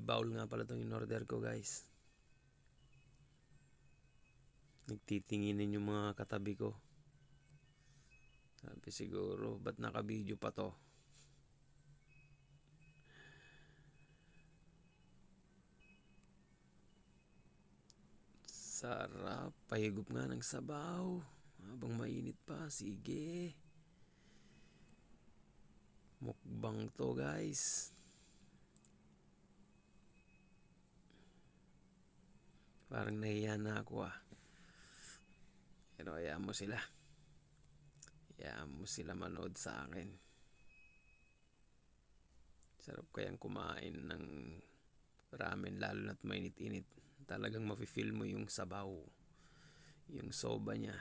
bowl nga pala itong in-order ko, guys. Nagtitinginin yung mga katabi ko. Sabi siguro, ba't naka-video pa to? Sarap. Pahigop nga ng sabaw. Habang mainit pa. Sige. Mukbang to, guys. Parang nahiya na ako Pero hayaan mo sila. Hayaan mo sila manood sa akin. Sarap kayang kumain ng ramen lalo na't mainit-init. Talagang mafe-feel mo yung sabaw. Yung soba niya.